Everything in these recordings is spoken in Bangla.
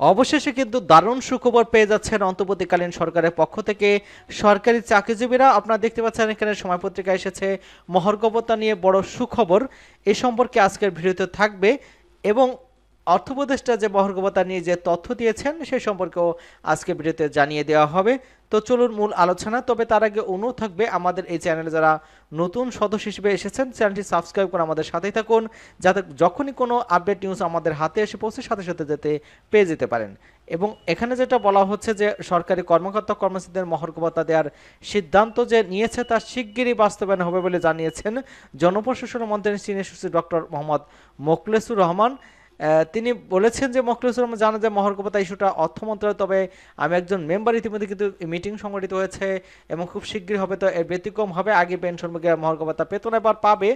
অবশেষে কিন্তু দারুণ সুখবর পেয়ে যাচ্ছেন অন্তর্বর্তীকালীন সরকারের পক্ষ থেকে সরকারি চাকরিজীবীরা। আপনারা দেখতে পাচ্ছেন এখানে সময় পত্রিকা এসেছে মহার্ঘ নিয়ে বড় সুখবর। এ সম্পর্কে আজকের ভিডিওতে থাকবে এবং অর্থ উপদেষ্টা যে মহার্ঘ নিয়ে যে তথ্য দিয়েছেন সে সম্পর্কেও আজকে ভিডিওতে জানিয়ে দেওয়া হবে। তো চলুন মূল আলোচনা। তবে তার আগে অনুরোধ থাকবে আমাদের এই চ্যানেলে যারা নতুন সদস্য হিসেবে এসেছেন চ্যানেলটি সাবস্ক্রাইব করে আমাদের সাথেই থাকুন, যাতে যখনই কোনো আপডেট নিউজ আমাদের হাতে এসে পৌঁছে সাথে সাথে যেতে পেয়ে যেতে পারেন। এবং এখানে যেটা বলা হচ্ছে যে সরকারি কর্মকর্তা কর্মচারীদের মহার্ঘ ভাতা দেওয়ার সিদ্ধান্ত যে নিয়েছে তা শিগগিরই বাস্তবায়ন হবে বলে জানিয়েছেন জনপ্রশাসন মন্ত্রী সিনিয়র সচিব ডক্টর মোহাম্মদ মোখলেসুর রহমান। তিনি বলেছেন যে মোখলেসুর রহমান জানান যে মহার্ঘ ভাতা ইস্যুটা অর্থ মন্ত্রণালয়, তবে আমি একজন মেম্বার, ইতিমধ্যে কিন্তু মিটিং সংগঠিত হয়েছে এবং খুব শীঘ্রই হবে। তো এর ব্যতিক্রম হবে, আগে পেনশনভোগীরা মহার্ঘ ভাতা পেত না, এবার পাবে,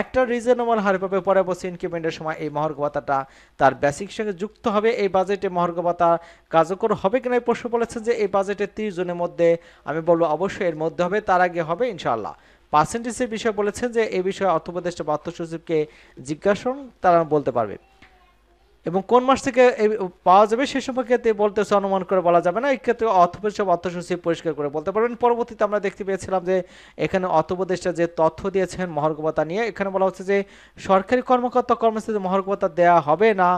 একটা রিজনেবল হারে পাবে। পরে বছর ইনক্রিমেন্টের সময় এই মহার্ঘ ভাতাটা তার বেসিক সঙ্গে যুক্ত হবে। এই বাজেটে মহার্ঘ ভাতা কার্যকর হবে কিনা এই প্রশ্ন বলেছেন যে এই বাজেটে 30 জনের মধ্যে, আমি বলবো অবশ্যই এর মধ্যে হবে, তার আগে হবে ইনশাআল্লাহ। পার্সেন্টেজের বিষয়ে বলেছেন যে এই বিষয়ে অর্থ উপদেষ্টা বা অর্থ সচিবকে জিজ্ঞাসা তারা বলতে পারবে এবং কোন মাস থেকে পাওয়া যাবে সে সম্পর্কে বলতেছে, অনুমান করে বলা যাবে না। এই ক্ষেত্রে অর্থ পরিষদ অর্থ সচিব পরিষ্কার করে বলতে পারবেন। পরবর্তীতে আমরা দেখতে পেয়েছিলাম যে এখানে অর্থ উপদেষ্টা যে তথ্য দিয়েছেন মহার্ঘ ভাতা নিয়ে, এখানে বলা হচ্ছে যে সরকারি কর্মকর্তা কর্মচারীদের মহার্ঘ ভাতা দেওয়া হবে না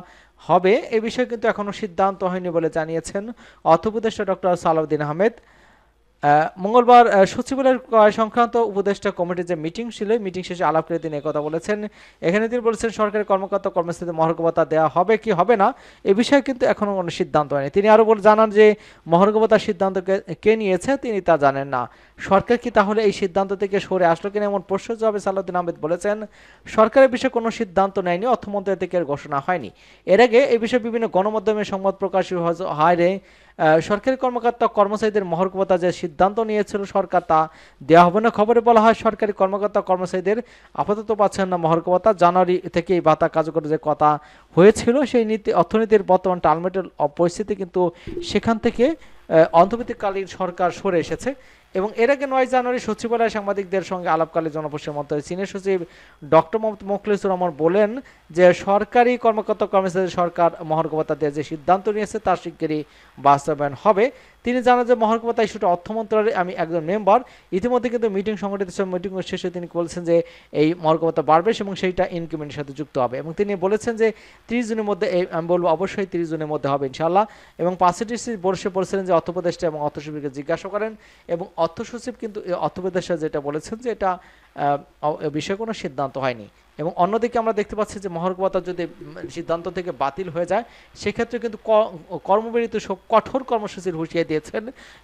হবে এ বিষয়ে কিন্তু এখনো সিদ্ধান্ত হয়নি বলে জানিয়েছেন অর্থ উপদেষ্টা ডক্টর সালাউদ্দিন আহমেদ। মঙ্গলবার সচিবালয়ের সংক্রান্ত উপদেষ্টা কমিটির যে মিটিং ছিল, মিটিং শেষে আলাপ করে তিনি কথা বলেছেন। এখানে তিনি বলেছেন সরকারি কর্মকর্তা কর্মচারীদের মহার্ঘ ভাতা দেওয়া হবে কি হবে না এ বিষয়ে কিন্তু এখনো কোনো সিদ্ধান্ত হয়নি। তিনি আরও জানান যে মহার্ঘ ভাতার সিদ্ধান্ত কে নিয়েছে তিনি তা জানেন না। সরকার কি তাহলে এই সিদ্ধান্ত থেকে সরে আসলো কিনা এমন প্রশ্ন জবাবে সালাউদ্দিন আহমেদ বলেছেন সরকারের বিষয়ে কোনো সিদ্ধান্ত নেয়নি, অর্থ মন্ত্রণালয় থেকে ঘোষণা হয়নি। এর আগে এই বিষয়ে বিভিন্ন গণমাধ্যমে সংবাদ প্রকাশ হয় রে সরকারি কর্মকর্তা কর্মচারীদের মহার্ঘ ভাতা যে সিদ্ধান্ত নিয়েছিল সরকার তা দেওয়া হবে না। খবরে বলা হয় সরকারি কর্মকর্তা কর্মচারীদের আপাতত পাচ্ছেন না মহার্ঘ ভাতা। জানুয়ারি থেকে এই ভাতা কার্যকর যে কথা হয়েছিল সেই অর্থনীতির বর্তমান টালমেটের পরিস্থিতি কিন্তু সেখান থেকে অন্তর্বর্তীকালীন সরকার সরে এসেছে। এবং এর আগে 9 জানুয়ারি সচিবালয়ে সাংবাদিকদের সঙ্গে আলাপকালে জনপ্রশাসন মন্ত্রণালয়ের সিনিয়র সচিব ডক্টর মোহাম্মদ মোখলেসুর রহমান বলেন যে সরকারি কর্মকর্তা কর্মচারীদের সরকার মহার্ঘ ভাতা দেওয়ার যে সিদ্ধান্ত নিয়েছে তার শিগগিরই বাস্তবায়ন হবে। তিনি জানান যে মহার্ঘ ভাতা ইস্যুটা অর্থ মন্ত্রণালয়ে, আমি একজন মেম্বার, ইতিমধ্যে কিন্তু মিটিং সংগঠিত, মিটিং শেষে তিনি বলছেন যে এই মহার্ঘ ভাতা বাড়বে এবং সেইটা ইনক্রিমেন্টের সাথে যুক্ত হবে। এবং তিনি বলেছেন যে 30 জনের মধ্যে, আমি বলবো অবশ্যই 30 জনের মধ্যে হবে ইনশাআল্লাহ। এবং পার্সেন্টেজ বলেছিলেন যে অর্থ উপদেষ্টা এবং অর্থ সচিবকে জিজ্ঞাসা করেন এবং অর্থ সচিব কিন্তু অর্থ উপদেষ্টা যেটা বলেছেন যে এটা বিষয়ে কোনো সিদ্ধান্ত হয়নি। এবং অন্যদিকে আমরা দেখতে পাচ্ছি যে মহার্ঘ ভাতা যদি সিদ্ধান্ত থেকে বাতিল হয়ে যায় সেক্ষেত্রে কিন্তু কর্মবিরতি সব কঠোর কর্মসূচির হুঁশিয়ারি দিয়েছেন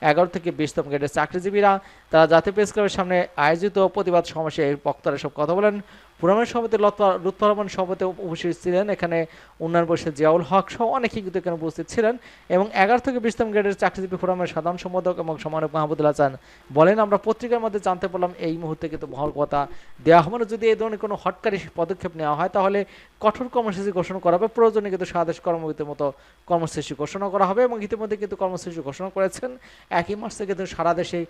11 থেকে 20তম গ্রেডের চাকরিজীবীরা। তারা জাতীয় প্রেস ক্লাবের সামনে আয়োজিত প্রতিবাদ সমাবেশে বক্তারা সব কথা বলেন। পুরামের সভাপতি লুৎফর রহমান সভাপতি উপস্থিত ছিলেন, এখানে উন্নয়ন পরিষদ জিয়াউল হক সহ অনেকেই কিন্তু এখানে উপস্থিত ছিলেন। এবং 11 থেকে 20তম গ্রেডের চাকরিজীবী ফোরামের সাধারণ সম্পাদক এবং সমন্বয়ক মাহমুদুল হাসান বলেন, আমরা পত্রিকার মধ্যে জানতে পারলাম এই মুহূর্তে কিন্তু মহার্ঘ ভাতা দেওয়া হবে না। যদি এই ধরনের কোনো হটকারী পদক্ষেপ নেওয়া হয় তাহলে কঠোর কর্মসূচি ঘোষণা করা হবে, প্রয়োজনে কিন্তু স্বদেশ কর্মবিরতির মতো কর্মসূচি ঘোষণা করা হবে। এবং ইতিমধ্যে কিন্তু কর্মসূচি ঘোষণা করেছেন 1 মাস থেকে কিন্তু সারা দেশে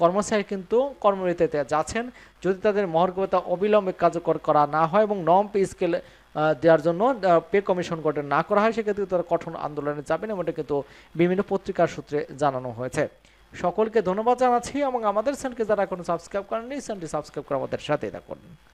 কর্মচারী কিন্তু কর্মবিরতিতে যাচ্ছেন। যদি তাদের মহার্ঘ ভাতা অবিলম্বে কার্যকর করা না হয় এবং নন পে স্কেল দেওয়ার জন্য পে কমিশন গঠন না করা হয় সেক্ষেত্রে তারা কঠোর আন্দোলনে যাবেন, এমনটা কিন্তু বিভিন্ন পত্রিকার সূত্রে জানানো হয়েছে। সকলকে ধন্যবাদ জানাচ্ছি এবং আমাদের চ্যানেলকে যারা এখনো সাবস্ক্রাইব করেননি চ্যানেলটি সাবস্ক্রাইব করে আমাদের সাথে থাকুন।